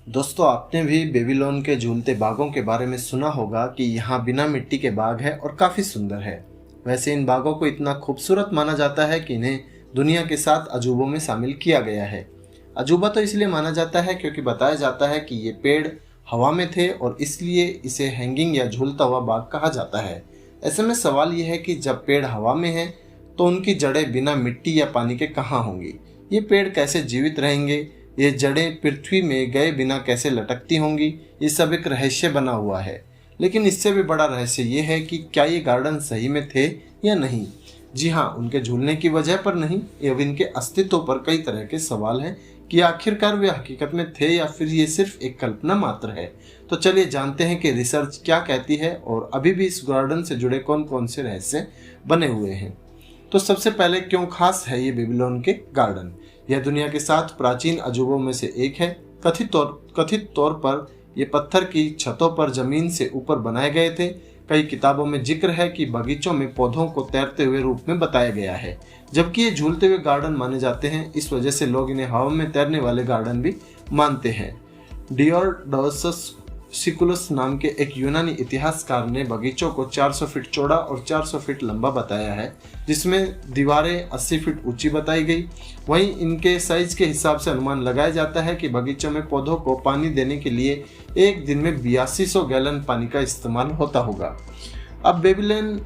दोस्तों, आपने भी बेबीलोन के झूलते बागों के बारे में सुना होगा कि यहाँ बिना मिट्टी के बाग है और काफ़ी सुंदर है। वैसे इन बागों को इतना खूबसूरत माना जाता है कि इन्हें दुनिया के 7 अजूबों में शामिल किया गया है। अजूबा तो इसलिए माना जाता है क्योंकि बताया जाता है कि ये पेड़ हवा में थे और इसलिए इसे हैंगिंग या झूलता हुआ बाग कहा जाता है। ऐसे में सवाल ये है कि जब पेड़ हवा में हैं तो उनकी जड़ें बिना मिट्टी या पानी के कहाँ होंगी? ये पेड़ कैसे जीवित रहेंगे? ये जड़ें पृथ्वी में गए बिना कैसे लटकती होंगी? ये सब एक रहस्य बना हुआ है। लेकिन इससे भी बड़ा रहस्य ये है कि क्या ये गार्डन सही में थे या नहीं। जी हाँ, उनके झूलने की वजह पर नहीं, अब इनके अस्तित्व पर कई तरह के सवाल हैं कि आखिरकार वे हकीकत में थे या फिर ये सिर्फ एक कल्पना मात्र है। तो चलिए जानते हैं कि रिसर्च क्या कहती है और अभी भी इस गार्डन से जुड़े कौन कौन से रहस्य बने हुए हैं। तो सबसे पहले, क्यों खास है ये बेबीलोन के गार्डन? यह दुनिया के 7 प्राचीन अजूबों में से एक है। कथित तौर पर ये पत्थर की छतों पर जमीन से ऊपर बनाए गए थे। कई किताबों में जिक्र है कि बगीचों में पौधों को तैरते हुए रूप में बताया गया है, जबकि ये झूलते हुए गार्डन माने जाते हैं। इस वजह से लोग इन्हें हवा में तैरने वाले गार्डन भी मानते हैं। डियोडोसस सिकुलस नाम के एक यूनानी इतिहासकार ने बगीचों को 400 फीट चौड़ा और 400 फीट लंबा बताया है, जिसमें दीवारें 80 फीट ऊंची बताई गई। वहीं इनके साइज के हिसाब से अनुमान लगाया जाता है कि बगीचों में पौधों को पानी देने के लिए एक दिन में 8200 गैलन पानी का इस्तेमाल होता होगा। अब बेबीलोन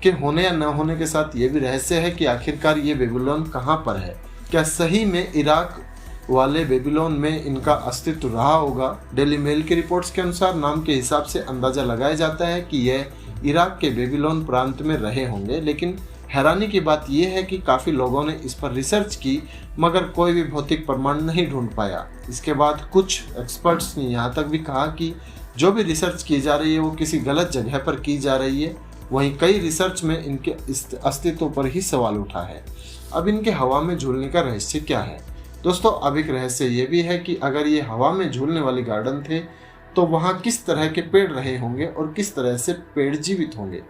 के होने या न होने के साथ ये भी रहस्य है कि आखिरकार ये बेबीलोन कहाँ पर है। क्या सही में इराक वाले बेबीलोन में इनका अस्तित्व रहा होगा? डेली मेल की रिपोर्ट्स के अनुसार नाम के हिसाब से अंदाजा लगाया जाता है कि यह इराक के बेबीलोन प्रांत में रहे होंगे। लेकिन हैरानी की बात यह है कि काफ़ी लोगों ने इस पर रिसर्च की, मगर कोई भी भौतिक प्रमाण नहीं ढूंढ पाया। इसके बाद कुछ एक्सपर्ट्स ने यहाँ तक भी कहा कि जो भी रिसर्च की जा रही है वो किसी गलत जगह पर की जा रही है। वहीं कई रिसर्च में इनके अस्तित्व पर ही सवाल उठा है। अब इनके हवा में झूलने का रहस्य क्या है? दोस्तों, अब एक रहस्य ये भी है कि अगर ये हवा में झूलने वाले गार्डन थे तो वहाँ किस तरह के पेड़ रहे होंगे और किस तरह से पेड़ जीवित होंगे।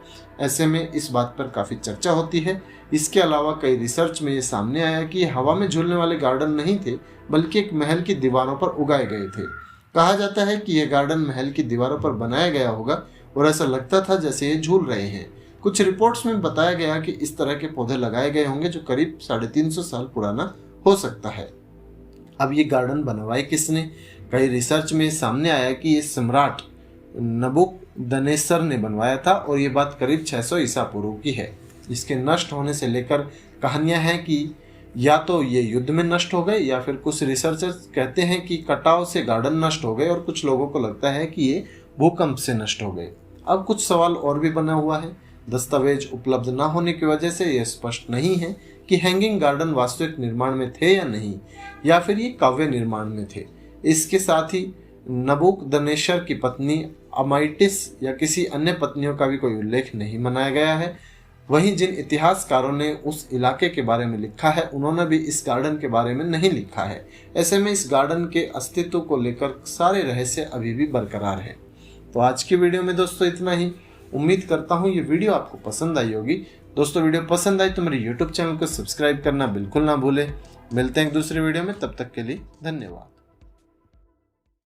ऐसे में इस बात पर काफ़ी चर्चा होती है। इसके अलावा कई रिसर्च में ये सामने आया कि ये हवा में झूलने वाले गार्डन नहीं थे, बल्कि एक महल की दीवारों पर उगाए गए थे। कहा जाता है कि यह गार्डन महल की दीवारों पर बनाया गया होगा और ऐसा लगता था जैसे ये झूल रहे हैं। कुछ रिपोर्ट्स में बताया गया कि इस तरह के पौधे लगाए गए होंगे जो करीब 350 साल पुराना हो सकता है। अब ये गार्डन बनवाए किसने? कई रिसर्च में सामने आया कि ये सम्राट नबूकदनेस्सर ने बनवाया था और ये बात करीब 600 ईसा पूर्व की है। इसके नष्ट होने से लेकर कहानियां हैं कि या तो ये युद्ध में नष्ट हो गए या फिर कुछ रिसर्चर्स कहते हैं कि कटाव से गार्डन नष्ट हो गए और कुछ लोगों को लगता है कि ये भूकंप से नष्ट हो गए। अब कुछ सवाल और भी बना हुआ है। दस्तावेज उपलब्ध न होने की वजह से यह स्पष्ट नहीं है कि हैंगिंग गार्डन वास्तविक निर्माण में थे या नहीं, या फिर ये काव्य निर्माण में थे। इसके साथ ही नबूकदनेस्सर की पत्नी अमाइटिस या किसी अन्य पत्नियों का भी कोई उल्लेख नहीं मनाया गया है। वहीं जिन इतिहासकारों ने उस इलाके के बारे में लिखा है, उन्होंने भी इस गार्डन के बारे में नहीं लिखा है। ऐसे में इस गार्डन के अस्तित्व को लेकर सारे रहस्य अभी भी बरकरार हैं। तो आज की वीडियो में दोस्तों इतना ही। उम्मीद करता हूँ ये वीडियो आपको पसंद आई होगी। दोस्तों, वीडियो पसंद आई तो मेरे YouTube चैनल को सब्सक्राइब करना बिल्कुल ना भूलें। मिलते हैं एक दूसरे वीडियो में, तब तक के लिए धन्यवाद।